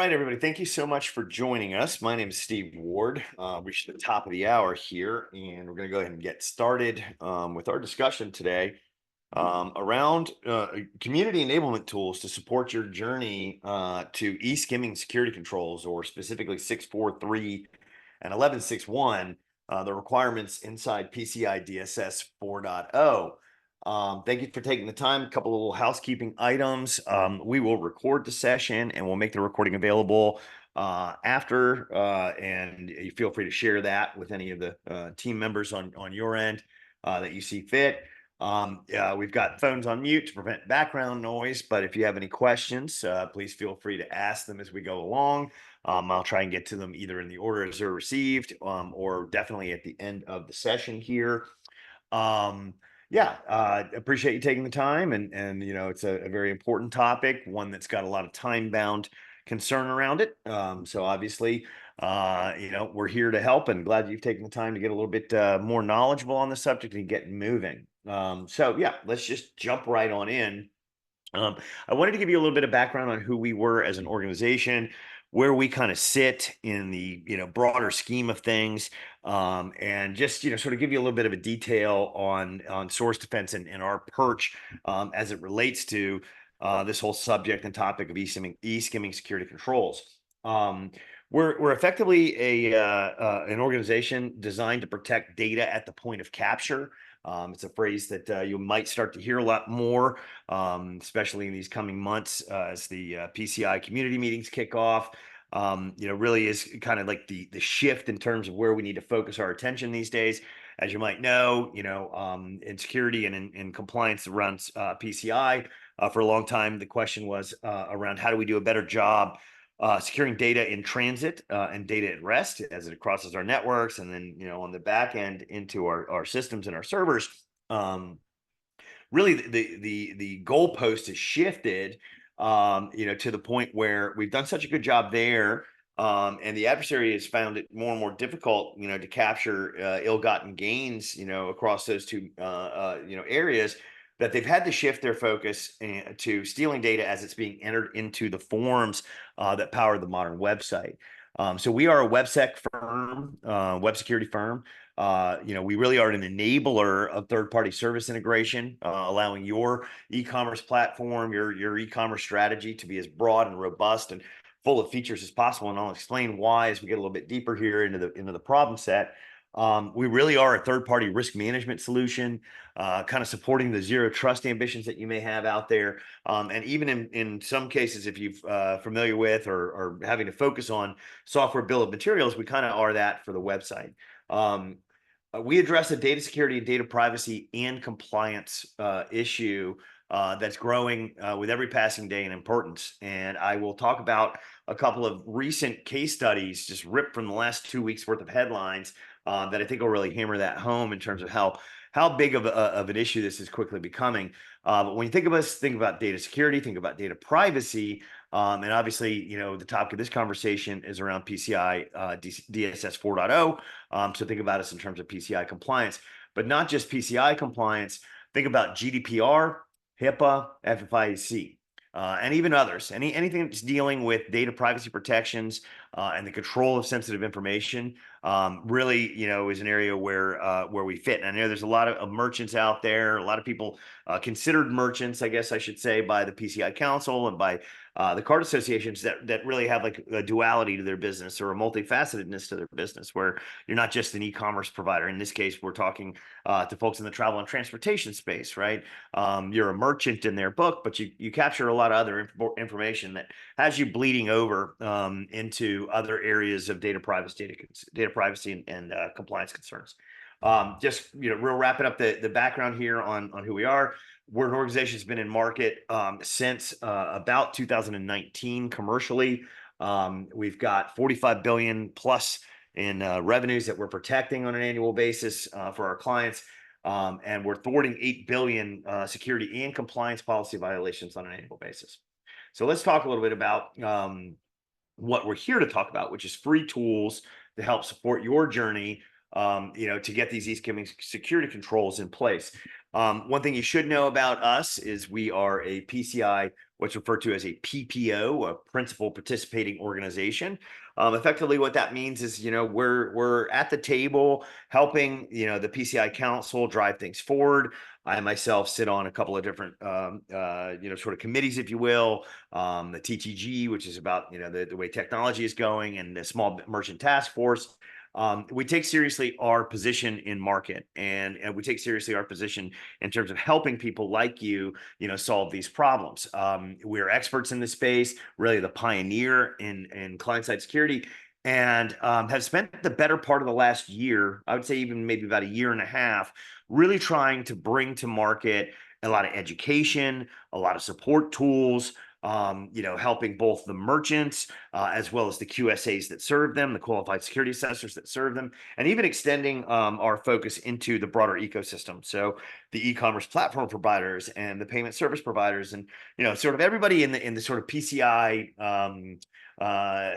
right, everybody. Thank you so much for joining us. My name is Steve Ward. Reached the top of the hour here, and we're going to go ahead and get started with our discussion today around community enablement tools to support your journey to e-skimming security controls, or specifically 643 and 1161, the requirements inside PCI DSS 4.0. Thank you for taking the time. A couple of little housekeeping items. We will record the session and we'll make the recording available after, and you feel free to share that with any of the team members on your end that you see fit. We've got phones on mute to prevent background noise, but if you have any questions, please feel free to ask them as we go along. I'll try and get to them either in the order as they're received, or definitely at the end of the session here. Appreciate you taking the time, and it's a very important topic, one that's got a lot of time-bound concern around it. So obviously, we're here to help, and glad you've taken the time to get a little bit more knowledgeable on the subject and get moving. Let's just jump right on in. I wanted to give you a little bit of background on who we were as an organization, where we kind of sit in the broader scheme of things, and just sort of give you a little bit of a detail on source defense and our perch as it relates to this whole subject and topic of e-skimming security controls. We're effectively an organization designed to protect data at the point of capture. It's a phrase that you might start to hear a lot more, especially in these coming months as the PCI community meetings kick off. Really is kind of like the shift in terms of where we need to focus our attention these days. As you might know, in security and in compliance around PCI, for a long time, the question was around how do we do a better job securing data in transit and data at rest as it crosses our networks, and then on the back end into our systems and our servers. Really, the goalpost has shifted, to the point where we've done such a good job there, and the adversary has found it more and more difficult, to capture ill-gotten gains, across those two, areas, that they've had to shift their focus to stealing data as it's being entered into the forms that power the modern website. So we are a websec firm, web security firm. We really are an enabler of third-party service integration, allowing your e-commerce platform, your e-commerce strategy to be as broad and robust and full of features as possible. And I'll explain why as we get a little bit deeper here into the problem set. We really are a third-party risk management solution, kind of supporting the zero trust ambitions that you may have out there. And even in some cases, if you're familiar with or having to focus on software bill of materials, we kind of are that for the website. We address a data security and data privacy and compliance issue that's growing with every passing day in importance. And I will talk about a couple of recent case studies just ripped from the last 2 weeks worth of headlines that I think will really hammer that home in terms of how big of an issue this is quickly becoming. But when you think about data security, think about data privacy, and obviously, the topic of this conversation is around PCI DSS 4.0. So think about us in terms of PCI compliance, but not just PCI compliance. Think about GDPR, HIPAA, FFIEC. And even others, anything that's dealing with data privacy protections and the control of sensitive information, really, is an area where we fit. And I know there's a lot of merchants out there, a lot of people considered merchants, I guess I should say, by the PCI Council and by the card associations that really have like a duality to their business or a multifacetedness to their business, where you're not just an e-commerce provider. In this case, we're talking to folks in the travel and transportation space, right? You're a merchant in their book, but you capture a lot of other information that has you bleeding over into other areas of data privacy and compliance concerns. Just real wrapping up the background here on who we are. We're an organization that's been in market since about 2019 commercially. We've got 45 billion plus in revenues that we're protecting on an annual basis for our clients. And we're thwarting 8 billion security and compliance policy violations on an annual basis. So let's talk a little bit about what we're here to talk about, which is free tools to help support your journey to get these East Coming security controls in place. One thing you should know about us is we are a PCI, what's referred to as a PPO, a principal participating organization. Effectively, what that means is, we're at the table helping, the PCI Council drive things forward. I myself sit on a couple of different, sort of committees, if you will. The TTG, which is about, the way technology is going, and the Small Merchant Task Force. We take seriously our position in market, and we take seriously our position in terms of helping people like you, solve these problems. We're experts in this space, really the pioneer in client-side security, and have spent the better part of the last year, I would say even maybe about a year and a half, really trying to bring to market a lot of education, a lot of support tools, helping both the merchants as well as the QSAs that serve them, the qualified security assessors that serve them, and even extending our focus into the broader ecosystem. So the e-commerce platform providers and the payment service providers, and sort of everybody in the sort of PCI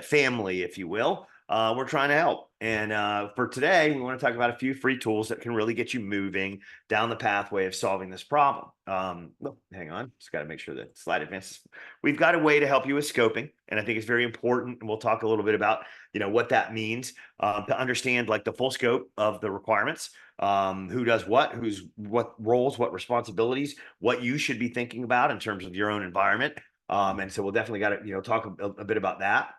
family, if you will. We're trying to help. And for today, we want to talk about a few free tools that can really get you moving down the pathway of solving this problem. Hang on, just got to make sure that slide advances. We've got a way to help you with scoping, and I think it's very important. And we'll talk a little bit about what that means to understand like the full scope of the requirements, who does what, who's what roles, what responsibilities, what you should be thinking about in terms of your own environment. And so we'll definitely got to talk a bit about that.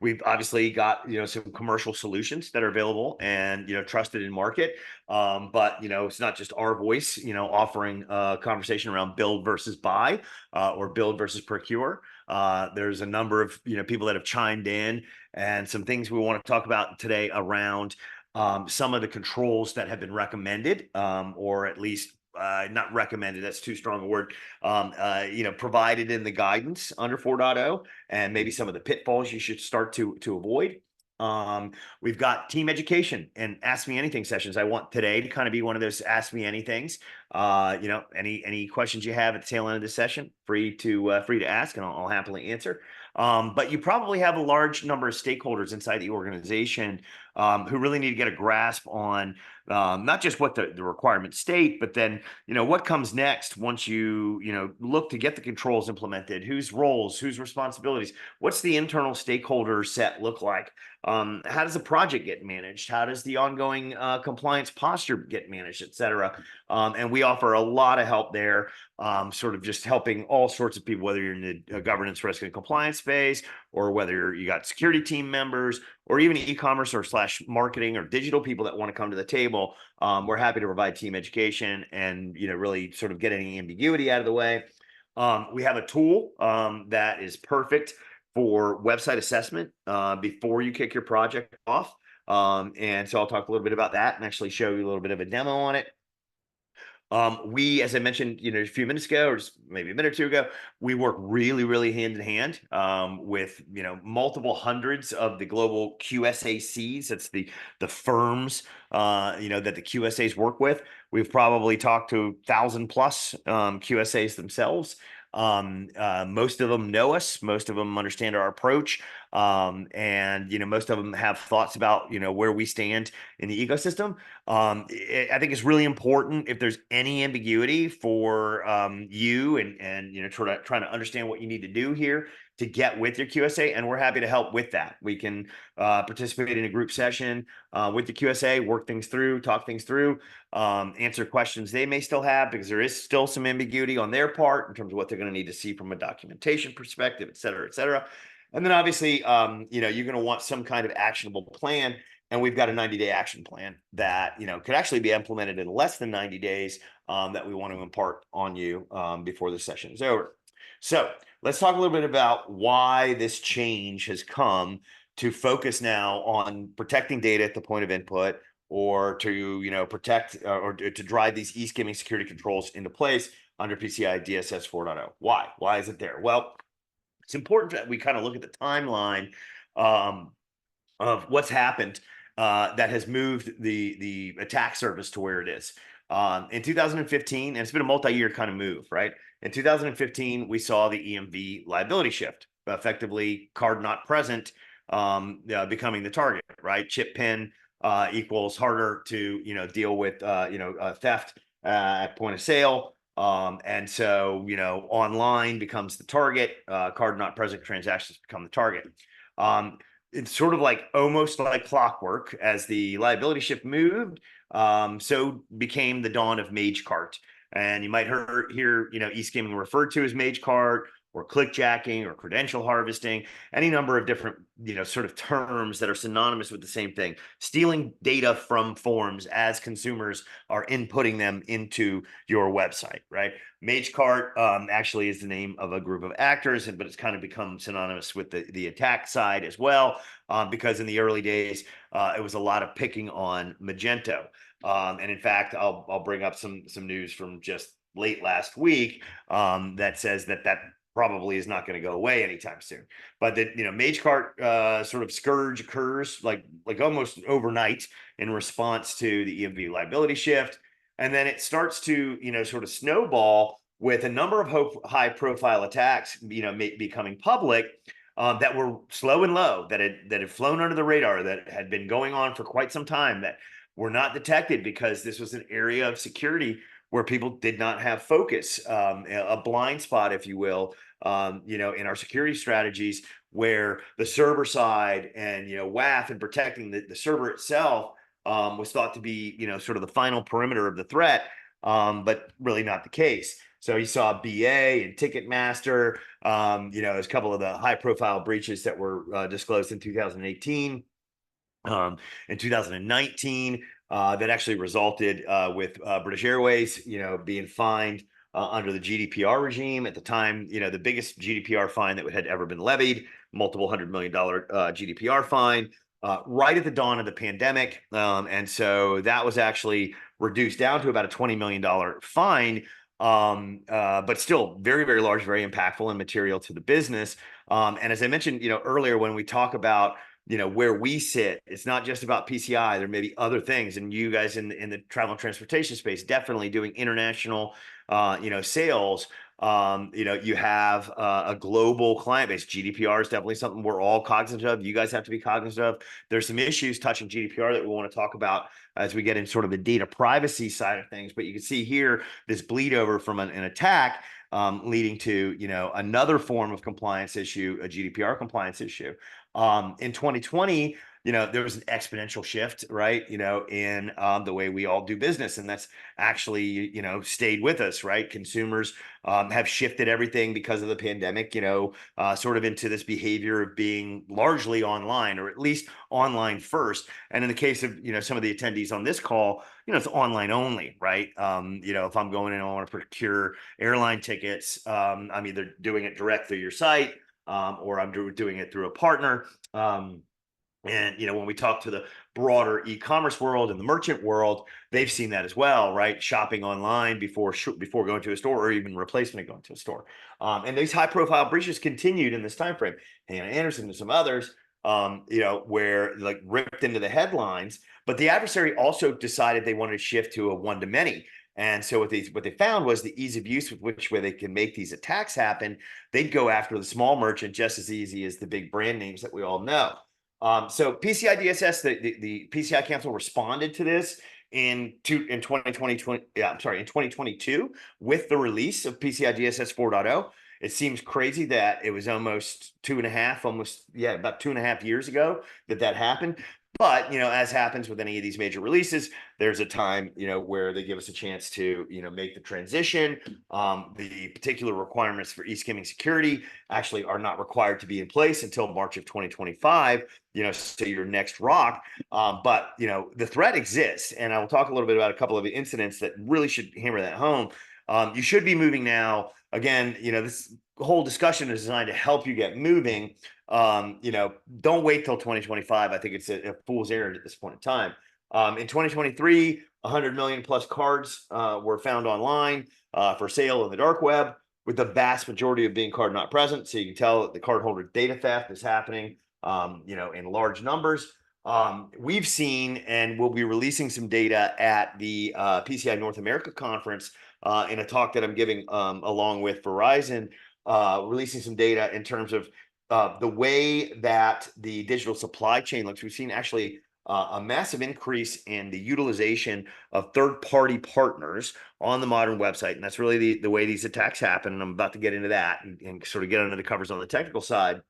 We've obviously got some commercial solutions that are available and trusted in market, but it's not just our voice offering a conversation around build versus buy, or build versus procure. There's a number of people that have chimed in, and some things we want to talk about today around some of the controls that have been recommended, or at least not recommended, that's too strong a word, provided in the guidance under 4.0, and maybe some of the pitfalls you should start to avoid. We've got team education and ask me anything sessions. I want today to kind of be one of those ask me anythings. Any questions you have at the tail end of the session, free to ask, and I'll happily answer. But you probably have a large number of stakeholders inside the organization who really need to get a grasp on not just what the requirements state, but then what comes next once you look to get the controls implemented. Whose roles, whose responsibilities? What's the internal stakeholder set look like? How does the project get managed? How does the ongoing compliance posture get managed, et cetera? And we offer a lot of help there, sort of just helping all sorts of people, whether you're in the governance, risk, and compliance space, or whether you got security team members, or even e-commerce or / marketing or digital people that want to come to the table. We're happy to provide team education and really sort of get any ambiguity out of the way. We have a tool that is perfect for website assessment before you kick your project off. And so I'll talk a little bit about that and actually show you a little bit of a demo on it. We, as I mentioned, a few minutes ago, or just maybe a minute or two ago, we work really, really hand in hand with, multiple hundreds of the global QSACs. That's the firms, that the QSAs work with. We've probably talked to 1,000 plus QSAs themselves. Most of them know us. Most of them understand our approach. And most of them have thoughts about where we stand in the ecosystem. I think it's really important, if there's any ambiguity for you and trying to understand what you need to do here, to get with your QSA, and we're happy to help with that. We can participate in a group session with the QSA, work things through, talk things through, answer questions they may still have, because there is still some ambiguity on their part in terms of what they're going to need to see from a documentation perspective, et cetera, et cetera. And then obviously, you're going to want some kind of actionable plan. And we've got a 90-day action plan that, could actually be implemented in less than 90 days that we want to impart on you before the session is over. So let's talk a little bit about why this change has come to focus now on protecting data at the point of input, or to, protect or to drive these e-skimming security controls into place under PCI DSS 4.0. Why? Why is it there? Well, it's important that we kind of look at the timeline of what's happened that has moved the attack surface to where it is. In 2015, and it's been a multi-year kind of move, right? In 2015, we saw the EMV liability shift, effectively card not present becoming the target, right? Chip pin equals harder to, deal with, theft at point of sale. And so, online becomes the target, card not present transactions become the target. It's sort of like almost like clockwork as the liability shift moved. So became the dawn of MageCart. And you might hear, e-skimming referred to as MageCart or clickjacking or credential harvesting, any number of different, sort of terms that are synonymous with the same thing. Stealing data from forms as consumers are inputting them into your website, right? MageCart actually is the name of a group of actors, but it's kind of become synonymous with the attack side as well, because in the early days, it was a lot of picking on Magento. And in fact, I'll bring up some news from just late last week that says that probably is not going to go away anytime soon. But that, MageCart sort of scourge occurs like almost overnight in response to the EMV liability shift, and then it starts to sort of snowball with a number of high profile attacks becoming public. That were slow and low, that had flown under the radar, that had been going on for quite some time, that were not detected because this was an area of security where people did not have focus, a blind spot, if you will, in our security strategies, where the server side and WAF and protecting the server itself was thought to be sort of the final perimeter of the threat, but really not the case. So you saw BA and Ticketmaster, as a couple of the high profile breaches that were disclosed in 2018. In 2019, that actually resulted with British Airways, being fined under the GDPR regime. At the time, the biggest GDPR fine that had ever been levied, multiple $100 million GDPR fine, right at the dawn of the pandemic. And so that was actually reduced down to about a $20 million fine, but still very, very large, very impactful and material to the business. And as I mentioned, earlier, when we talk about where we sit, it's not just about PCI. There may be other things, and you guys in the travel and transportation space definitely doing international sales. You have a global client base. GDPR is definitely something we're all cognizant of. You guys have to be cognizant of. There's some issues touching GDPR that we want to talk about as we get in sort of the data privacy side of things. But you can see here this bleed over from an attack leading to another form of compliance issue, a GDPR compliance issue. In 2020, there was an exponential shift, right? In the way we all do business, and that's actually stayed with us, right? Consumers have shifted everything because of the pandemic, sort of into this behavior of being largely online, or at least online first. And in the case of some of the attendees on this call, it's online only, right? If I'm going in and I want to procure airline tickets, I'm either doing it direct through your site, or I'm doing it through a partner. And when we talk to the broader e-commerce world and the merchant world, they've seen that as well, right? Shopping online before going to a store, or even replacement of going to a store. And these high-profile breaches continued in this time frame. Hannah Anderson and some others, where like ripped into the headlines. But the adversary also decided they wanted to shift to a one-to-many. And so what they found was the ease of use with which way they can make these attacks happen. They'd go after the small merchant just as easy as the big brand names that we all know. So PCI DSS, the PCI Council responded to this in 2022 with the release of PCI DSS 4.0. It seems crazy that it was about 2.5 years ago that happened. But, as happens with any of these major releases, there's a time, where they give us a chance to, make the transition. The particular requirements for e-skimming security actually are not required to be in place until March of 2025, so your next rock. But, the threat exists. And I will talk a little bit about a couple of the incidents that really should hammer that home. You should be moving now. Again, this whole discussion is designed to help you get moving. Don't wait till 2025. I think it's a fool's errand at this point in time. In 2023, 100 million plus cards were found online for sale in the dark web, with the vast majority of being card not present. So you can tell that the cardholder data theft is happening, in large numbers. We've seen, and we'll be releasing some data at the PCI North America conference in a talk that I'm giving along with Verizon, releasing some data in terms of the way that the digital supply chain looks. We've seen actually a massive increase in the utilization of third-party partners on the modern website. And that's really the way these attacks happen. And I'm about to get into that and sort of get under the covers on the technical side.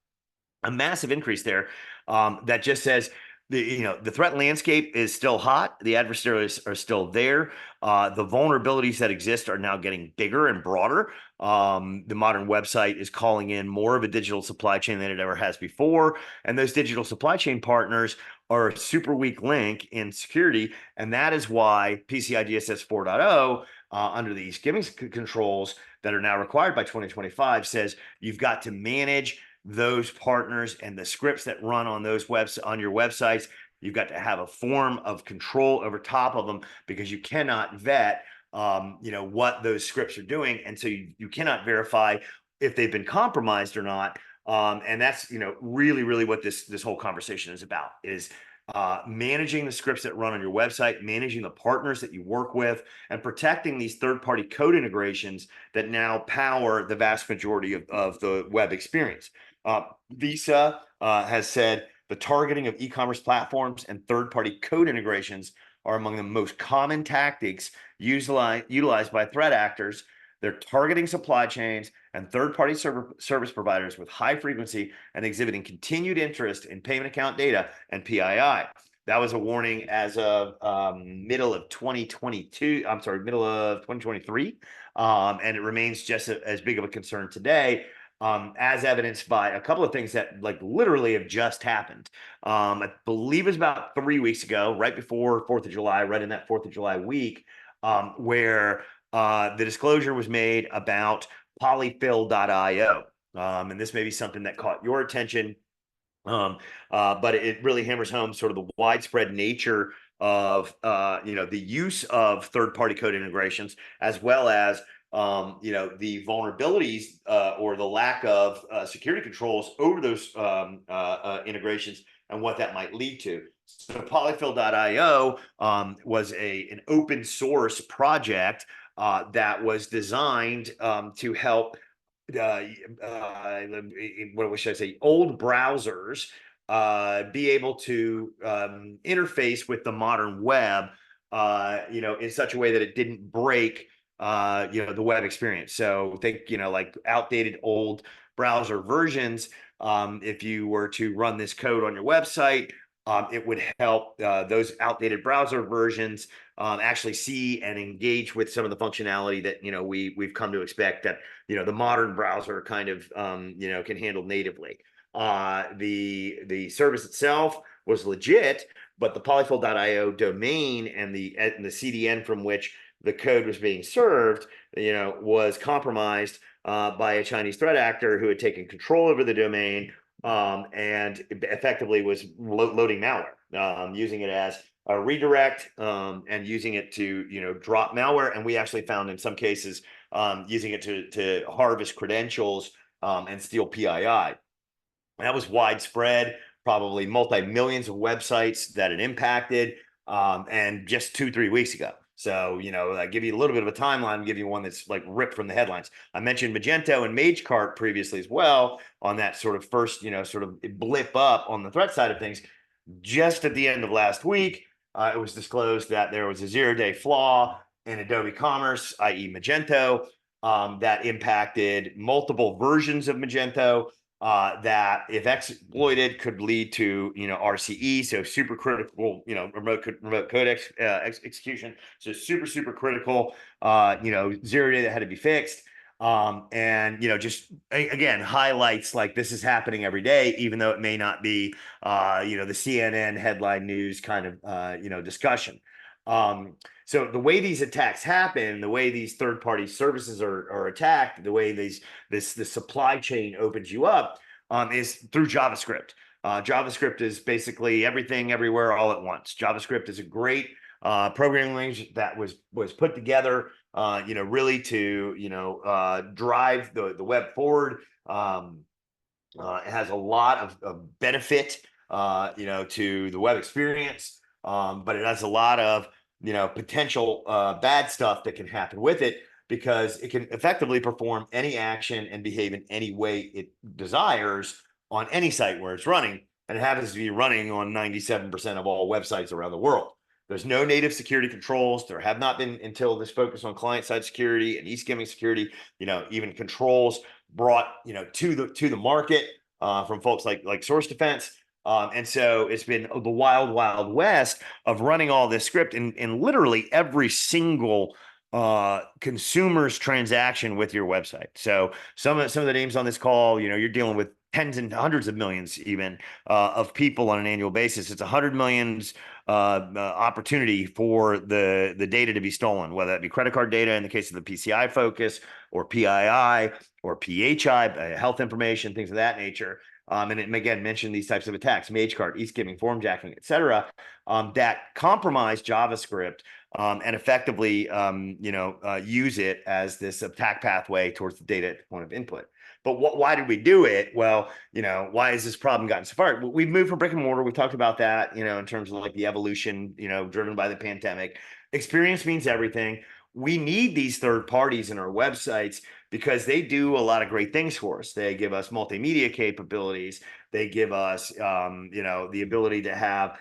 A massive increase there, that just says the threat landscape is still hot. The adversaries are still there. The vulnerabilities that exist are now getting bigger and broader. The modern website is calling in more of a digital supply chain than it ever has before. And those digital supply chain partners are a super weak link in security. And that is why PCI DSS 4.0, under these giving controls that are now required by 2025, says you've got to manage those partners and the scripts that run on those on your websites. You've got to have a form of control over top of them, because you cannot vet what those scripts are doing, and so you cannot verify if they've been compromised or not. And that's really what this whole conversation is about, is managing the scripts that run on your website, managing the partners that you work with, and protecting these third-party code integrations that now power the vast majority of the web experience. Visa has said the targeting of e-commerce platforms and third-party code integrations are among the most common tactics utilized by threat actors. They're targeting supply chains and third-party service providers with high frequency and exhibiting continued interest in payment account data and PII. That was a warning as of middle of 2022. I'm sorry, middle of 2023. And it remains just as big of a concern today, as evidenced by a couple of things that literally have just happened. I believe it was about 3 weeks ago, right before 4th of July, right in that 4th of July week, where the disclosure was made about polyfill.io. And this may be something that caught your attention, but it really hammers home sort of the widespread nature of the use of third-party code integrations, as well as the vulnerabilities or the lack of security controls over those integrations and what that might lead to. So polyfill.io was an open source project that was designed to help what should I say, old browsers be able to interface with the modern web, in such a way that it didn't break the web experience. So think, like outdated old browser versions. If you were to run this code on your website, it would help those outdated browser versions actually see and engage with some of the functionality that we've come to expect that the modern browser kind of can handle natively. The service itself was legit, but the polyfill.io domain and the CDN from which the code was being served, was compromised by a Chinese threat actor who had taken control over the domain, and effectively was loading malware, using it as a redirect, and using it to drop malware. And we actually found in some cases using it to harvest credentials and steal PII. That was widespread, probably multi-millions of websites that it impacted, and just 2-3 weeks ago. So, I give you a little bit of a timeline, give you one that's ripped from the headlines. I mentioned Magento and MageCart previously as well on that sort of first, sort of blip up on the threat side of things. Just at the end of last week, it was disclosed that there was a 0-day flaw in Adobe Commerce, i.e. Magento, that impacted multiple versions of Magento, that if exploited could lead to RCE, so super critical, remote code execution, so super critical, 0-day that had to be fixed. And just again highlights this is happening every day, even though it may not be the CNN headline news kind of discussion. So the way these attacks happen, the way these third-party services are attacked, the way the supply chain opens you up, is through JavaScript. JavaScript is basically everything, everywhere, all at once. JavaScript is a great programming language that was put together, really to drive the web forward. It has a lot of benefit, to the web experience, but it has a lot of potential bad stuff that can happen with it, because it can effectively perform any action and behave in any way it desires on any site where it's running. and it happens to be running on 97% of all websites around the world. There's no native security controls. There have not been until this focus on client-side security and e-skimming security, even controls brought, to the market from folks like Source Defense. And so it's been the wild, wild west of running all this script in literally every single consumer's transaction with your website. So some of the names on this call, you're dealing with tens and hundreds of millions even of people on an annual basis. It's 100 millions opportunity for the data to be stolen, whether that be credit card data in the case of the PCI focus, or PII, or PHI, health information, things of that nature. And it again mentioned these types of attacks: mage card, e-skimming, form jacking, et cetera, that compromise JavaScript and effectively, use it as this attack pathway towards the data at the point of input. But why did we do it? Well, why has this problem gotten so far? We've moved from brick and mortar. We talked about that, in terms of like the evolution, driven by the pandemic. Experience means everything. We need these third parties in our websites because they do a lot of great things for us. They give us multimedia capabilities. They give us, the ability to have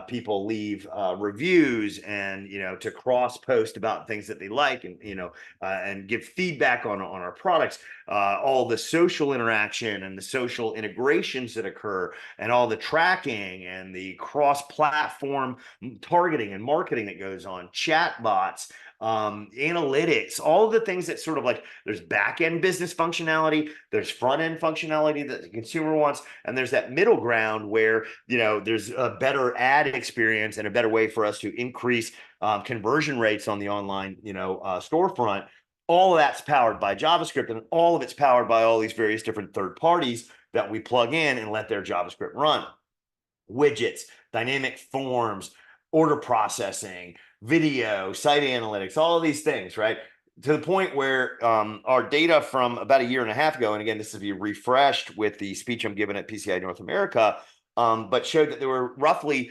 people leave reviews and to cross post about things that they like, and give feedback on our products. All the social interaction and the social integrations that occur, and all the tracking and the cross platform targeting and marketing that goes on, chat bots, analytics, all of the things that sort of like, there's back end business functionality, there's front end functionality that the consumer wants, and there's that middle ground where there's a better ad experience and a better way for us to increase conversion rates on the online storefront. All of that's powered by JavaScript, and all of it's powered by all these various different third parties that we plug in and let their JavaScript run. Widgets, dynamic forms, order processing, video, site analytics, all of these things, right? To the point where our data from about a year and a half ago, and again, this is to be refreshed with the speech I'm giving at PCI North America, but showed that there were roughly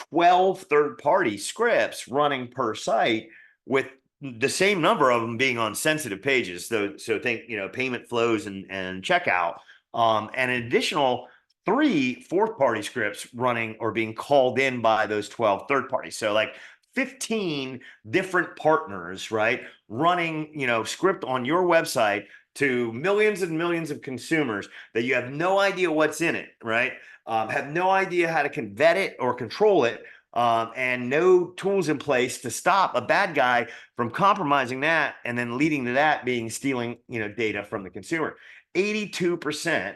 12 third-party scripts running per site, with the same number of them being on sensitive pages. So think, payment flows and checkout, and an additional 3 fourth-party scripts running or being called in by those 12 third parties. So like 15 different partners, right, running, script on your website to millions and millions of consumers that you have no idea what's in it, right? Have no idea how to vet it or control it, and no tools in place to stop a bad guy from compromising that and then leading to that being stealing, data from the consumer. 82%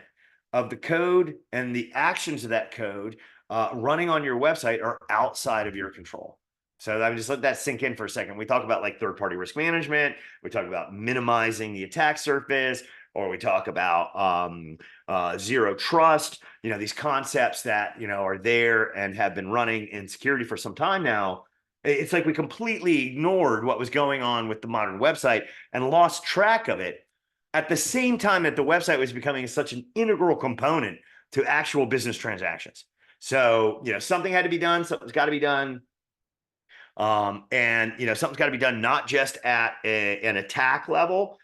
of the code and the actions of that code running on your website are outside of your control. So I would just let that sink in for a second. We talk about like third-party risk management. We talk about minimizing the attack surface, or we talk about zero trust. These concepts that are there and have been running in security for some time now. It's like we completely ignored what was going on with the modern website and lost track of it, at the same time that the website was becoming such an integral component to actual business transactions. So, something had to be done. Something's got to be done. And something's got to be done not just at an attack level.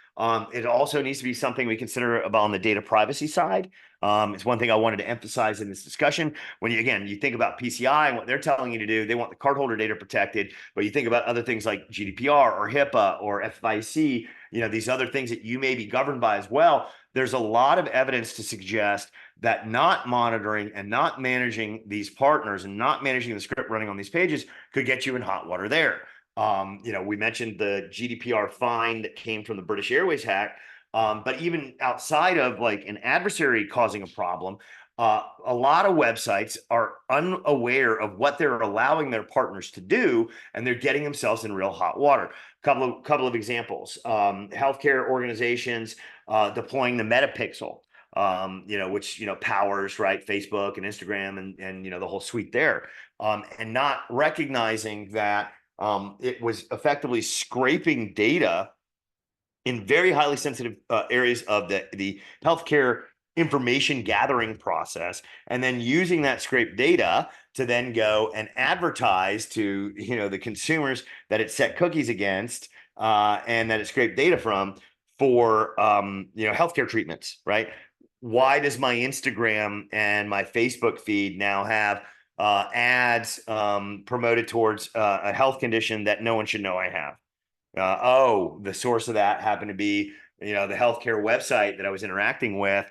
It also needs to be something we consider about on the data privacy side. It's one thing I wanted to emphasize in this discussion. When you think about PCI and what they're telling you to do, they want the cardholder data protected. But you think about other things like GDPR or HIPAA or FIC, these other things that you may be governed by as well. There's a lot of evidence to suggest that not monitoring and not managing these partners and not managing the script running on these pages could get you in hot water there. We mentioned the GDPR fine that came from the British Airways hack, but even outside of like an adversary causing a problem, a lot of websites are unaware of what they're allowing their partners to do, and they're getting themselves in real hot water. Couple of examples: healthcare organizations deploying the Metapixel, which powers, right, Facebook and Instagram and the whole suite there, and not recognizing that it was effectively scraping data in very highly sensitive areas of the healthcare information gathering process, and then using that scraped data to then go and advertise to the consumers that it set cookies against, and that it scraped data from for healthcare treatments, right? why does my Instagram and my Facebook feed now have ads promoted towards a health condition that no one should know I have? Oh, the source of that happened to be, the healthcare website that I was interacting with,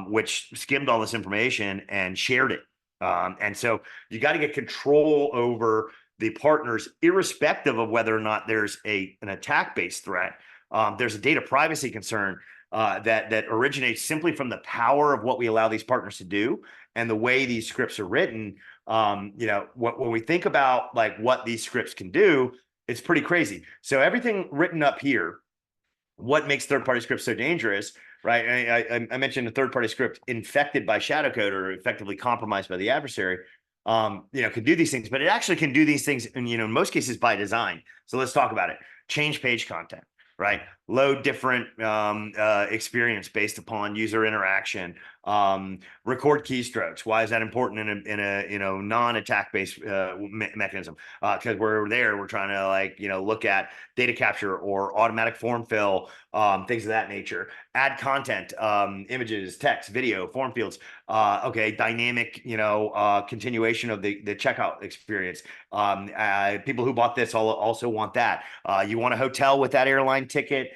which skimmed all this information and shared it. And so you got to get control over the partners, irrespective of whether or not there's an attack-based threat. There's a data privacy concern that originates simply from the power of what we allow these partners to do and the way these scripts are written. When we think about like what these scripts can do, it's pretty crazy. So everything written up here, what makes third-party scripts so dangerous, right? I mentioned a third-party script infected by shadow code or effectively compromised by the adversary, can do these things, but it actually can do these things in most cases by design. So let's talk about it. Change page content, right? Load different experience based upon user interaction. Record keystrokes. Why is that important in a non-attack based mechanism? Because we're trying to look at data capture or automatic form fill, things of that nature. Add content, images, text, video, form fields. Dynamic, continuation of the checkout experience. People who bought this also want that. You want a hotel with that airline ticket.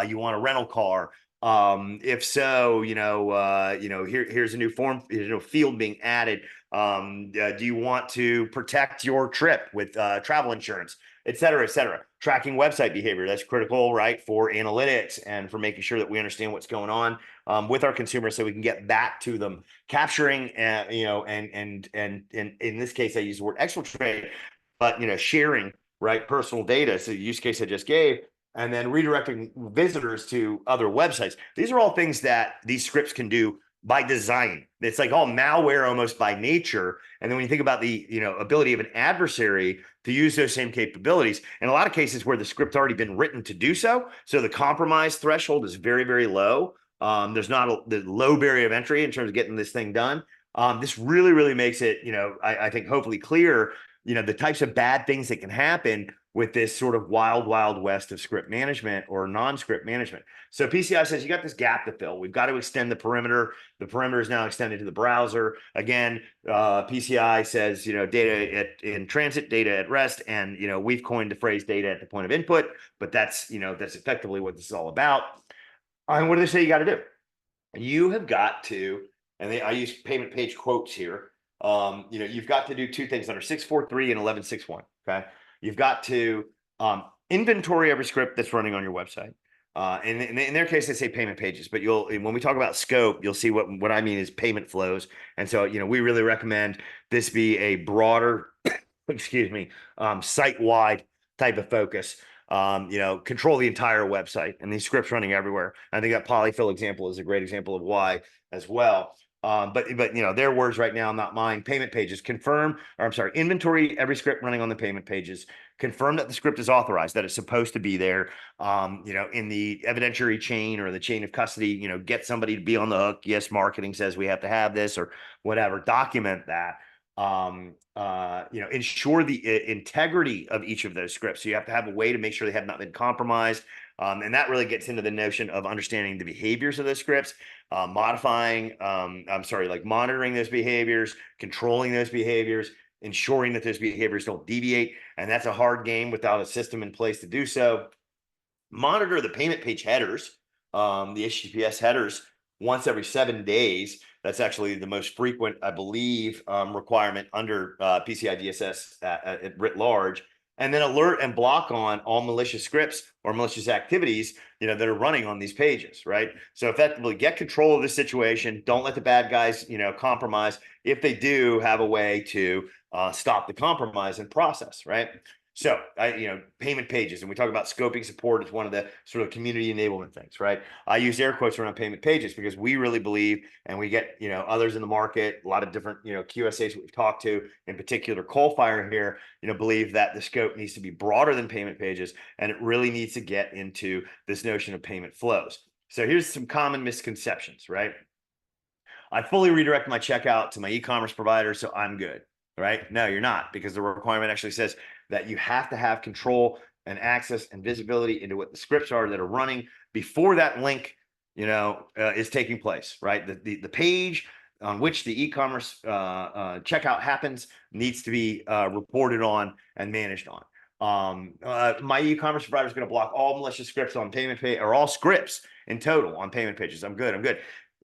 You want a rental car. If so, here's a new form, field being added. Do you want to protect your trip with travel insurance, et cetera, et cetera? Tracking website behavior, that's critical, right, for analytics and for making sure that we understand what's going on with our consumers so we can get back to them. Capturing, and in this case, I use the word exfiltrate, but sharing, right, personal data. So the use case I just gave, and then redirecting visitors to other websites. These are all things that these scripts can do by design. It's like all malware almost by nature. And then when you think about the ability of an adversary to use those same capabilities, in a lot of cases where the script's already been written to do so, so the compromise threshold is very, very low. There's not the low barrier of entry in terms of getting this thing done. This really, really makes it, I think hopefully clear, the types of bad things that can happen with this sort of wild, wild west of script management or non-script management. So PCI says you got this gap to fill. We've got to extend the perimeter. The perimeter is now extended to the browser. Again, PCI says, data in transit, data at rest, and, we've coined the phrase data at the point of input, but that's effectively what this is all about. And what do they say you got to do? You have got to, and I use payment page quotes here. You've got to do two things under 643 and 1161. Okay. You've got to inventory every script that's running on your website. And in their case, they say payment pages, but when we talk about scope, you'll see what I mean is payment flows. And so, we really recommend this be a broader, excuse me, site-wide type of focus. Control the entire website and these scripts running everywhere. I think that polyfill example is a great example of why as well. But their words right now, not mine. Payment pages, inventory every script running on the payment pages. Confirm that the script is authorized, that it's supposed to be there. In the evidentiary chain or the chain of custody, get somebody to be on the hook. Yes, marketing says we have to have this or whatever. Document that. Ensure the integrity of each of those scripts. So you have to have a way to make sure they have not been compromised. And that really gets into the notion of understanding the behaviors of those scripts, monitoring those behaviors, controlling those behaviors, ensuring that those behaviors don't deviate. And that's a hard game without a system in place to do so. Monitor the payment page headers, the HTTPS headers, once every 7 days. That's actually the most frequent, I believe, requirement under PCI DSS writ large. And then alert and block on all malicious scripts or malicious activities, that are running on these pages, right? So effectively get control of the situation. Don't let the bad guys, compromise. If they do, have a way to stop the compromise and process, right? So, payment pages, and we talk about scoping support as one of the sort of community enablement things, right? I use air quotes around payment pages because we really believe, and we get, others in the market, a lot of different, QSAs we've talked to, in particular, Coalfire here, believe that the scope needs to be broader than payment pages, and it really needs to get into this notion of payment flows. So here's some common misconceptions, right? I fully redirect my checkout to my e-commerce provider, so I'm good, right? No, you're not, because the requirement actually says that you have to have control and access and visibility into what the scripts are that are running before that link, is taking place, right? The page on which the e-commerce checkout happens needs to be reported on and managed on. My e-commerce provider is going to block all malicious scripts on payment page, or all scripts in total on payment pages. I'm good. I'm good.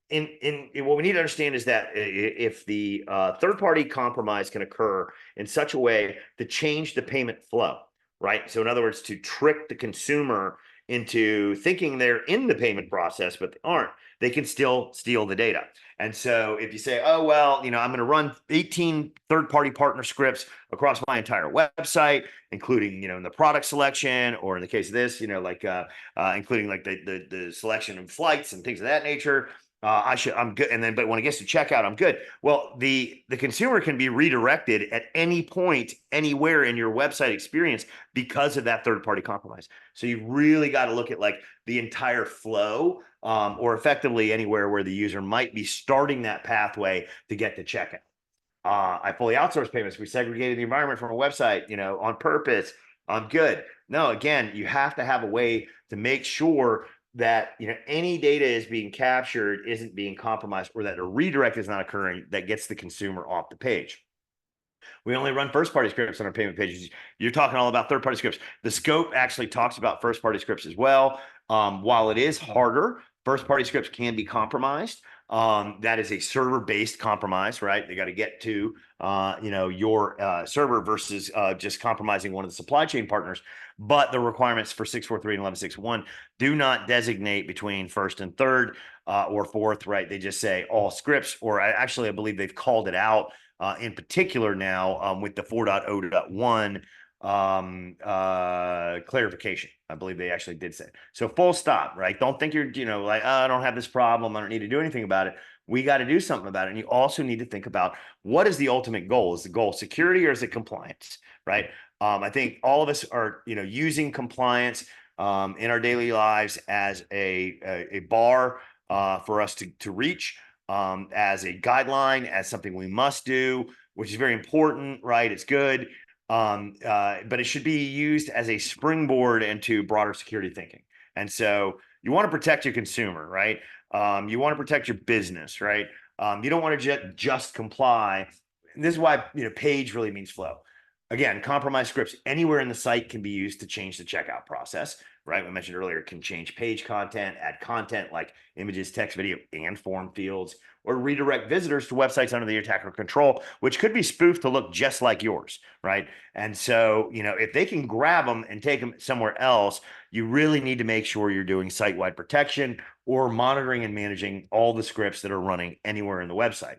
In what we need to understand is that if the third-party compromise can occur in such a way to change the payment flow, right? So in other words, to trick the consumer into thinking they're in the payment process, but they aren't, they can still steal the data. And so if you say, oh, well, I'm going to run 18 third-party partner scripts across my entire website, including, in the product selection, or in the case of this, including like the selection of flights and things of that nature, I'm good. And then, but when it gets to checkout, I'm good. Well, the consumer can be redirected at any point, anywhere in your website experience because of that third-party compromise. So you really got to look at like the entire flow, or effectively anywhere where the user might be starting that pathway to get to checkout. I fully outsource payments. We segregated the environment from a website, on purpose. I'm good. No, again, you have to have a way to make sure that any data is being captured, isn't being compromised, or that a redirect is not occurring that gets the consumer off the page. We only run first-party scripts on our payment pages. You're talking all about third-party scripts. The scope actually talks about first-party scripts as well. While it is harder, first-party scripts can be compromised. That is a server-based compromise, right? They got to get to your server versus just compromising one of the supply chain partners. But the requirements for 643 and 1161 do not designate between first and third or fourth, right? They just say all scripts, or I believe they've called it out in particular now with the 4.0.1 clarification. I believe they actually did say. So full stop, right? Don't think you're, like, oh, I don't have this problem, I don't need to do anything about it. We got to do something about it. And you also need to think about, what is the ultimate goal? Is the goal security, or is it compliance, right? I think all of us are, using compliance in our daily lives as a bar for us to reach, as a guideline, as something we must do, which is very important, right? It's good. But it should be used as a springboard into broader security thinking. And so you want to protect your consumer, right? You want to protect your business, right? You don't want to just comply. And this is why, page really means flow. Again, compromised scripts anywhere in the site can be used to change the checkout process, right? We mentioned earlier, can change page content, add content like images, text, video, and form fields, or redirect visitors to websites under the attacker control, which could be spoofed to look just like yours, right? And so, if they can grab them and take them somewhere else, you really need to make sure you're doing site-wide protection or monitoring and managing all the scripts that are running anywhere in the website.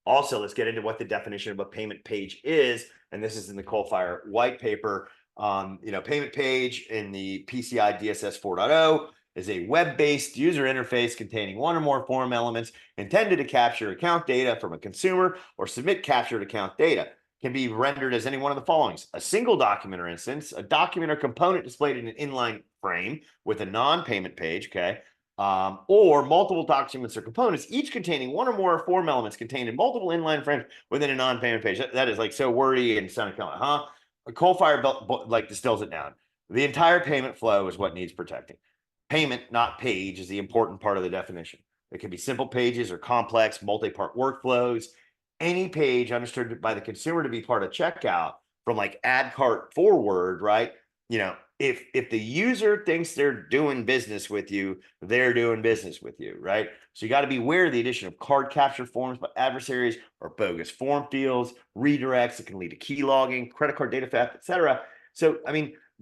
Also, let's get into what the definition of a payment page is. And this is in the Coalfire white paper. Payment page in the PCI DSS 4.0 is a web-based user interface containing one or more form elements intended to capture account data from a consumer or submit captured account data. Can be rendered as any one of the following: a single document or instance, a document or component displayed in an inline frame with a non-payment page, okay? Or multiple documents or components, each containing one or more form elements contained in multiple inline frames within a non-payment page. That is like so wordy and sounding kind of, huh? A Coalfire like distills it down. The entire payment flow is what needs protecting. Payment, not page, is the important part of the definition. It can be simple pages or complex multi-part workflows. Any page understood by the consumer to be part of checkout, from like add cart forward, right? If the user thinks they're doing business with you, they're doing business with you, right? So you got to be aware of the addition of card capture forms by adversaries or bogus form fields, redirects that can lead to key logging, credit card data theft, etc. So,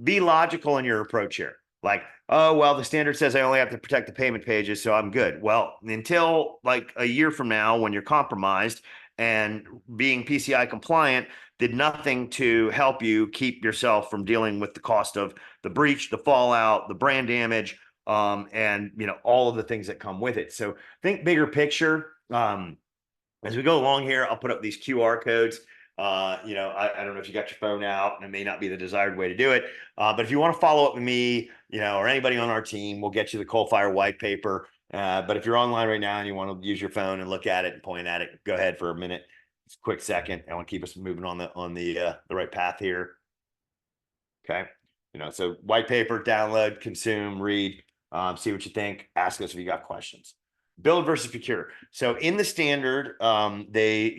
be logical in your approach here. Like, oh, well, the standard says I only have to protect the payment pages, so I'm good. Well, until like a year from now, when you're compromised, and being PCI compliant did nothing to help you keep yourself from dealing with the cost of the breach, the fallout, the brand damage, and all of the things that come with it. So think bigger picture. As we go along here, I'll put up these QR codes. I don't know if you got your phone out, and it may not be the desired way to do it. But if you want to follow up with me, or anybody on our team, we'll get you the Coalfire white paper. But if you're online right now and you want to use your phone and look at it and point at it, go ahead for a minute. It's a quick second. I want to keep us moving on the right path here. Okay. So white paper, download, consume, read. See what you think. Ask us if you got questions. Build versus procure. So in the standard, they,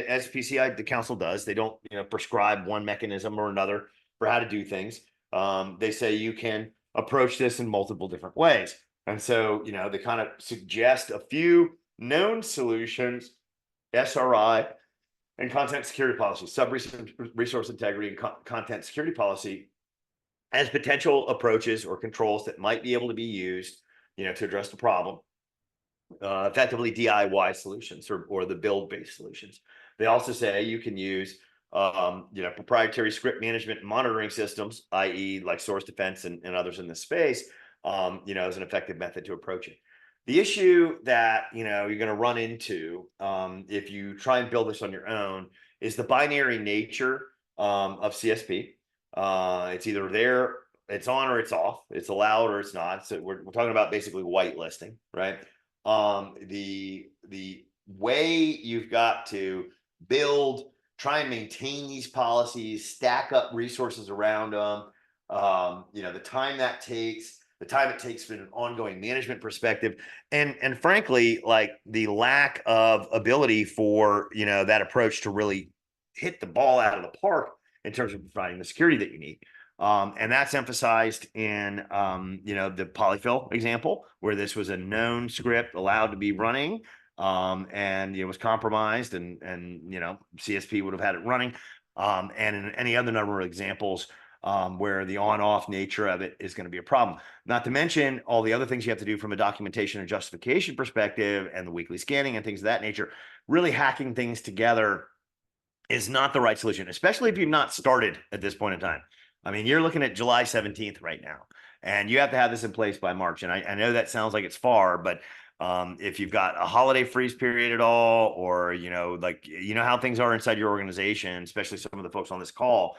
as PCI, the council does, they don't, prescribe one mechanism or another for how to do things. They say you can approach this in multiple different ways. And so, they kind of suggest a few known solutions, SRI and content security policy, sub-resource integrity and content security policy as potential approaches or controls that might be able to be used, to address the problem. Effectively DIY solutions or the build-based solutions. They also say you can use proprietary script management and monitoring systems, i.e. like Source Defense and others in this space, as an effective method to approach it. The issue that you're going to run into if you try and build this on your own is the binary nature of CSP. It's either there, it's on, or it's off. It's allowed or it's not. So we're talking about basically whitelisting, right? The way you've got to build, try and maintain these policies, stack up resources around them, the time that takes, the time it takes from an ongoing management perspective, and frankly, like the lack of ability for that approach to really hit the ball out of the park in terms of providing the security that you need. And that's emphasized in, the polyfill example, where this was a known script allowed to be running, and it was compromised, and CSP would have had it running. And in any other number of examples where the on-off nature of it is going to be a problem. Not to mention all the other things you have to do from a documentation and justification perspective, and the weekly scanning and things of that nature. Really hacking things together is not the right solution, especially if you've not started at this point in time. I mean, you're looking at July 17th right now, and you have to have this in place by March. And I know that sounds like it's far, but if you've got a holiday freeze period at all, or, how things are inside your organization, especially some of the folks on this call,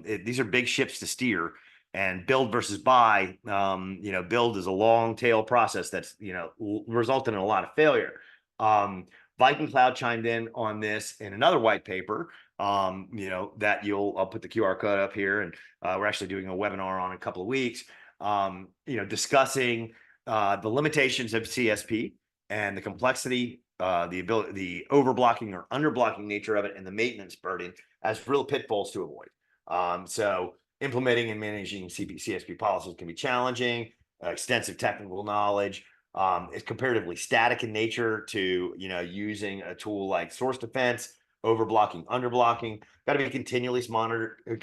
these are big ships to steer. And build versus buy, build is a long tail process that's, resulted in a lot of failure. Viking Cloud chimed in on this in another white paper, that I'll put the QR code up here, and we're actually doing a webinar on in a couple of weeks, discussing the limitations of CSP and the complexity, the overblocking or underblocking nature of it, and the maintenance burden as real pitfalls to avoid. So implementing and managing CSP policies can be challenging. Extensive technical knowledge. It's comparatively static in nature to using a tool like Source Defense. Overblocking, underblocking, got to be continuously monitored and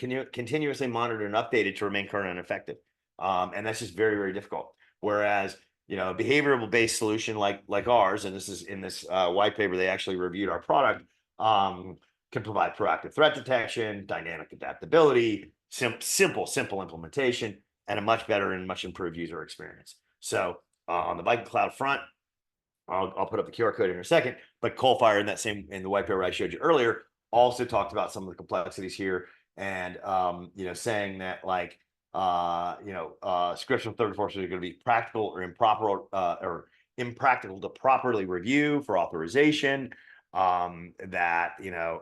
updated to remain current and effective. And that's just very, very difficult. Whereas, a behavioral based solution like ours, and this is in this white paper, they actually reviewed our product, can provide proactive threat detection, dynamic adaptability, simple implementation, and a much better and much improved user experience. So on the Viking Cloud front, I'll put up the QR code in a second, but Coalfire in the white paper I showed you earlier also talked about some of the complexities here, and saying that scripts from third forces are going to be practical or impractical to properly review for authorization. That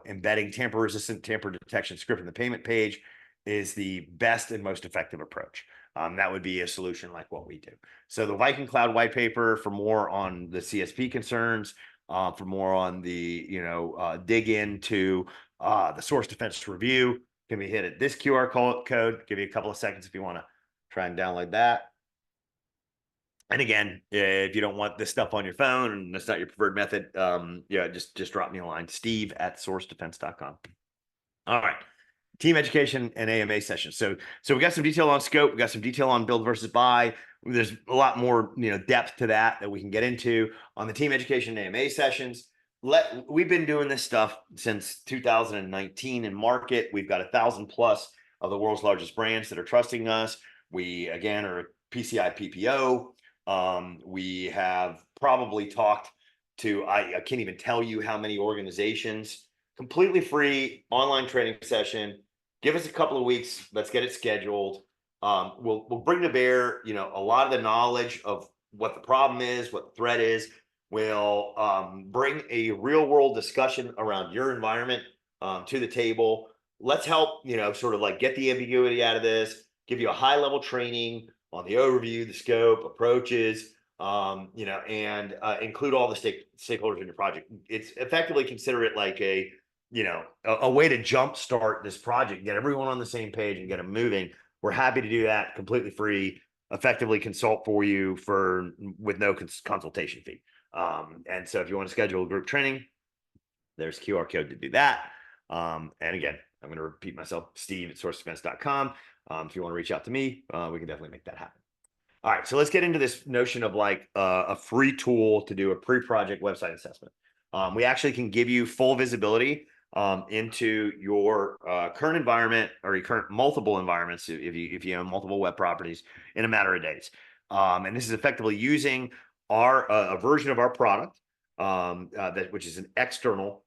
embedding tamper-resistant tamper detection script in the payment page is the best and most effective approach. That would be a solution like what we do. So the Viking Cloud white paper for more on the CSP concerns, for more on the dig into the Source Defense review, can be hit at this QR code. Give you a couple of seconds if you want to try and download that. And again, if you don't want this stuff on your phone and that's not your preferred method, just drop me a line, steve@sourcedefense.com. All right. Team education and AMA sessions. So we got some detail on scope. We got some detail on build versus buy. There's a lot more, depth to that we can get into on the team education and AMA sessions. We've been doing this stuff since 2019 in market. We've got 1,000+ of the world's largest brands that are trusting us. We, again, are a PCI PPO. We have probably talked to, I can't even tell you how many organizations. Completely free online training session. Give us a couple of weeks. Let's get it scheduled. We'll bring to bear, a lot of the knowledge of what the problem is, what the threat is. We'll bring a real world discussion around your environment to the table. Let's help, sort of like get the ambiguity out of this, give you a high level training on the overview, the scope, approaches, and include all the stakeholders in your project. It's effectively consider it like a way to jumpstart this project, get everyone on the same page and get them moving. We're happy to do that completely free, effectively consult for you with no consultation fee. And so if you want to schedule a group training, there's a QR code to do that. And again, I'm going to repeat myself, Steve at sourcedefense.com. If you want to reach out to me, we can definitely make that happen. All right, so let's get into this notion of like a free tool to do a pre-project website assessment. We actually can give you full visibility into your current environment or your current multiple environments if you have multiple web properties in a matter of days. And this is effectively using a version of our product which is an external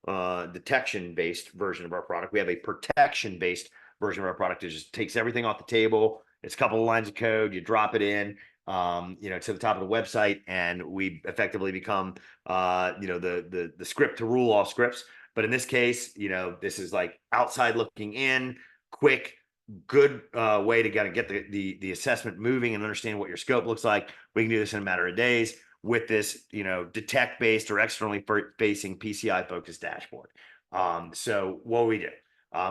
detection-based version of our product. We have a protection-based version of our product that just takes everything off the table. It's a couple of lines of code. You drop it in, to the top of the website, and we effectively become, the script to rule all scripts. But in this case, this is like outside looking in, quick, good way to kind of get the assessment moving and understand what your scope looks like. We can do this in a matter of days with this, detect based or externally facing PCI focused dashboard. So what we do,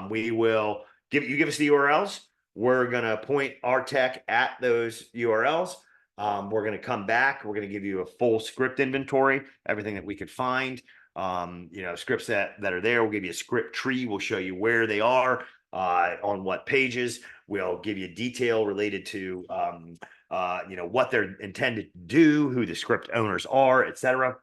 we will give us the URLs. We're going to point our tech at those URLs. We're going to come back. We're going to give you a full script inventory, everything that we could find. Scripts that are there. We'll give you a script tree. We'll show you where they are, on what pages. We'll give you detail related to what they're intended to do, who the script owners are, etc.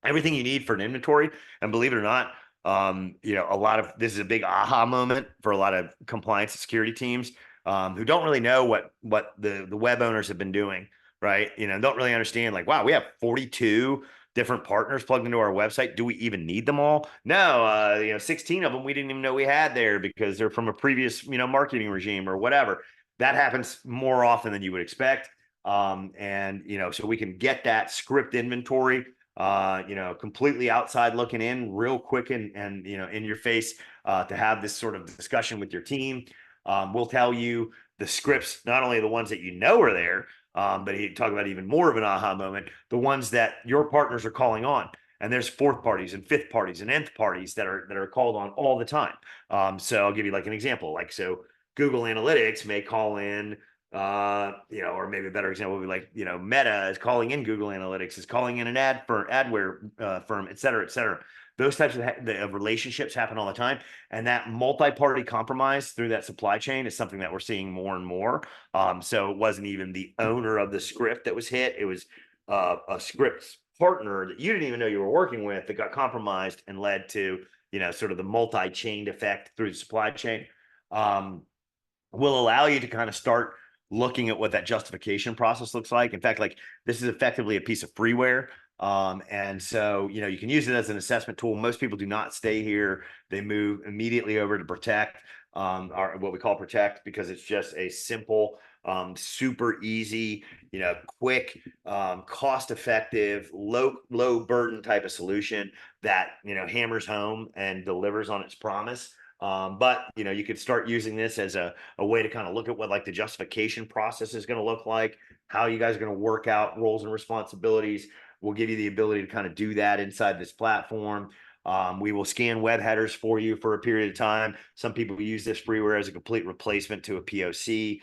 Everything you need for an inventory. And believe it or not, a lot of this is a big aha moment for a lot of compliance and security teams who don't really know what the web owners have been doing, right? Don't really understand, like, wow, we have 42 different partners plugged into our website. Do we even need them all? No, 16 of them we didn't even know we had there because they're from a previous, marketing regime or whatever. That happens more often than you would expect. So we can get that script inventory, completely outside looking in real quick and in your face, to have this sort of discussion with your team. We'll tell you the scripts, not only the ones that are there, but he talk about even more of an aha moment, the ones that your partners are calling on. And there's fourth parties and fifth parties and nth parties that are called on all the time. So I'll give you like an example. Like, so Google Analytics may call in, or maybe a better example would be like, Meta is calling in Google Analytics, is calling in an adware firm, et cetera, et cetera. Those types of relationships happen all the time. And that multi-party compromise through that supply chain is something that we're seeing more and more. So it wasn't even the owner of the script that was hit. It was a script partner that you didn't even know you were working with that got compromised and led to, sort of the multi-chained effect through the supply chain. Will allow you to kind of start looking at what that justification process looks like. In fact, like, this is effectively a piece of freeware. And so, you can use it as an assessment tool. Most people do not stay here. They move immediately over to Protect, or what we call Protect, because it's just a simple, super easy, quick, cost effective, low burden type of solution that, hammers home and delivers on its promise. But you could start using this as a way to kind of look at what like the justification process is going to look like, how you guys are going to work out roles and responsibilities. We'll give you the ability to kind of do that inside this platform. We will scan web headers for you for a period of time. Some people use this freeware as a complete replacement to a POC.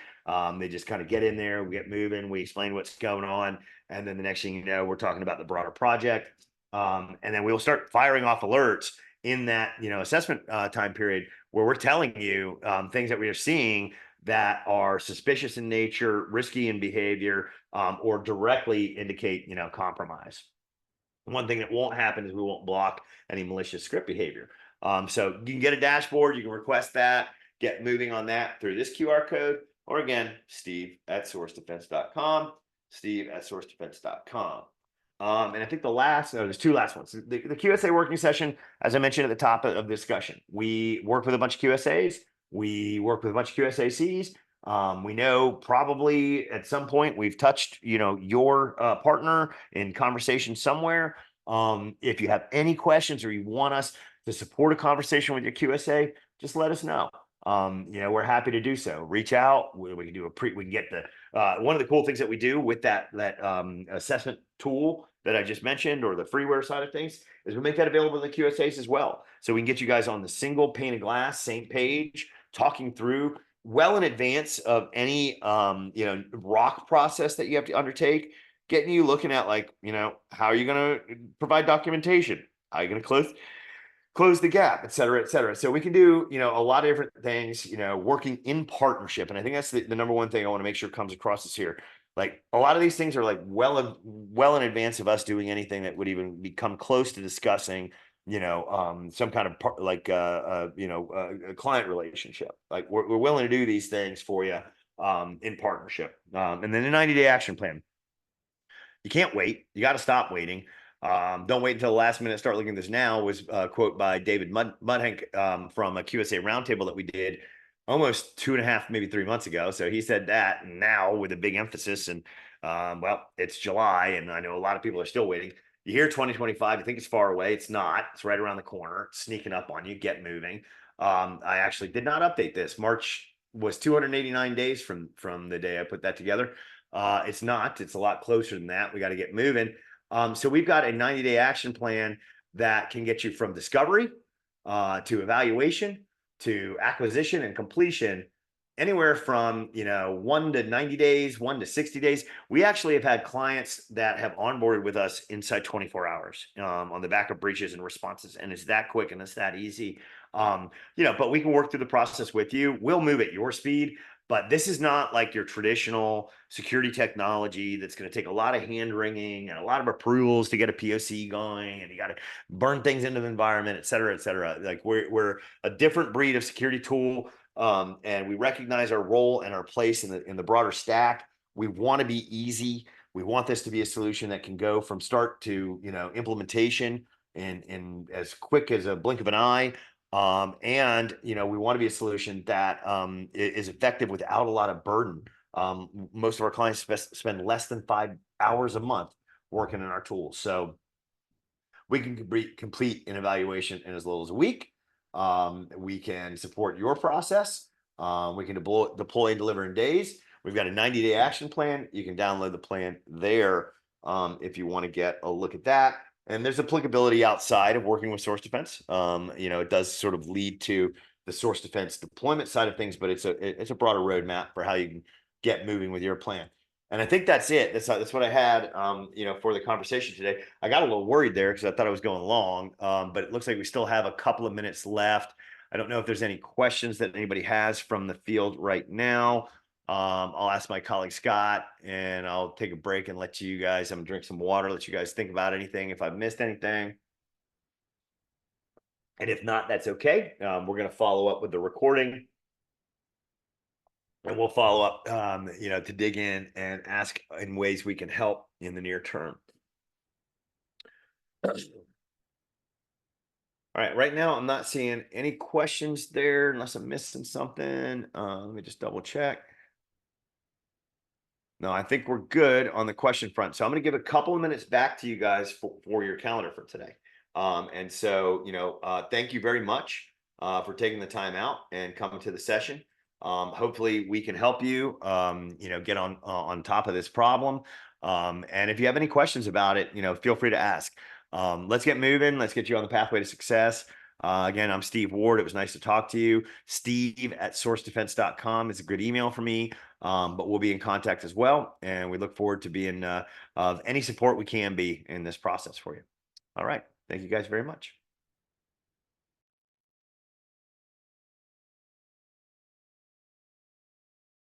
They just kind of get in there, we get moving, we explain what's going on, and then the next thing you know, we're talking about the broader project. And then we'll start firing off alerts in that assessment time period where we're telling you things that we are seeing that are suspicious in nature, risky in behavior, or directly indicate compromise. One thing that won't happen is we won't block any malicious script behavior. So you can get a dashboard, you can request that, get moving on that through this QR code, or again, Steve at sourcedefense.com, Steve at sourcedefense.com. And I think there's two last ones. The QSA working session, as I mentioned at the top of the discussion, we work with a bunch of QSAs. We work with a bunch of QSACs. We know probably at some point we've touched, your partner in conversation somewhere. If you have any questions or you want us to support a conversation with your QSA, just let us know. we're happy to do so. Reach out. We can do we can get the one of the cool things that we do with that assessment tool that I just mentioned, or the freeware side of things, is we make that available in the QSAs as well. So we can get you guys on the single pane of glass, same page, talking through well in advance of any rock process that you have to undertake, getting you looking at, like, how are you going to provide documentation? How are you going to close the gap, et cetera, et cetera. So we can do, a lot of different things, working in partnership. And I think that's the number one thing I want to make sure comes across is here. Like, a lot of these things are like well in advance of us doing anything that would even become close to discussing, some kind of a client relationship. Like, we're willing to do these things for you in partnership. And then a 90-day action plan. You can't wait. You got to stop waiting. Don't wait until the last minute. Start looking at this now was a quote by David Mudhenk from a QSA roundtable that we did almost 2.5, maybe 3 months ago. So he said that now with a big emphasis. And well, it's July, and I know a lot of people are still waiting. You hear 2025, you think it's far away. It's not. It's right around the corner. It's sneaking up on you. Get moving. I actually did not update this. March was 289 days from the day I put that together. It's not. It's a lot closer than that. We got to get moving. So we've got a 90-day action plan that can get you from discovery to evaluation to acquisition and completion, anywhere from 1 to 90 days, 1 to 60 days. We actually have had clients that have onboarded with us inside 24 hours on the back of breaches and responses, and it's that quick and it's that easy. But we can work through the process with you. We'll move at your speed. But this is not like your traditional security technology that's going to take a lot of hand wringing and a lot of approvals to get a POC going, and you got to burn things into the environment, et cetera, et cetera. Like, we're a different breed of security tool, and we recognize our role and our place in the broader stack. We want to be easy. We want this to be a solution that can go from start to implementation in as quick as a blink of an eye. And we want to be a solution that is effective without a lot of burden. Most of our clients spend less than 5 hours a month working in our tools. So we can complete an evaluation in as little as a week. We can support your process. We can deploy and deliver in days. We've got a 90-day action plan. You can download the plan there if you want to get a look at that. And there's applicability outside of working with source defense. It does sort of lead to the source defense deployment side of things, but it's a broader roadmap for how you can get moving with your plan. And I think that's it. That's what I had, for the conversation today. I got a little worried there because I thought I was going long, but it looks like we still have a couple of minutes left. I don't know if there's any questions that anybody has from the field right now. I'll ask my colleague Scott, and I'll take a break and let you guys, I'm gonna drink some water, let you guys think about anything if I've missed anything. And if not, that's okay. We're gonna follow up with the recording, and we'll follow up, to dig in and ask in ways we can help in the near term. All right, right now I'm not seeing any questions there unless I'm missing something. Let me just double check. No, I think we're good on the question front. So I'm going to give a couple of minutes back to you guys for your calendar for today. And so, thank you very much for taking the time out and coming to the session. Hopefully we can help you, get on top of this problem. And if you have any questions about it, feel free to ask. Let's get moving. Let's get you on the pathway to success. Again, I'm Steve Ward. It was nice to talk to you. Steve@sourcedefense.com is a good email for me. But we'll be in contact as well. And we look forward to being of any support we can be in this process for you. All right. Thank you guys very much.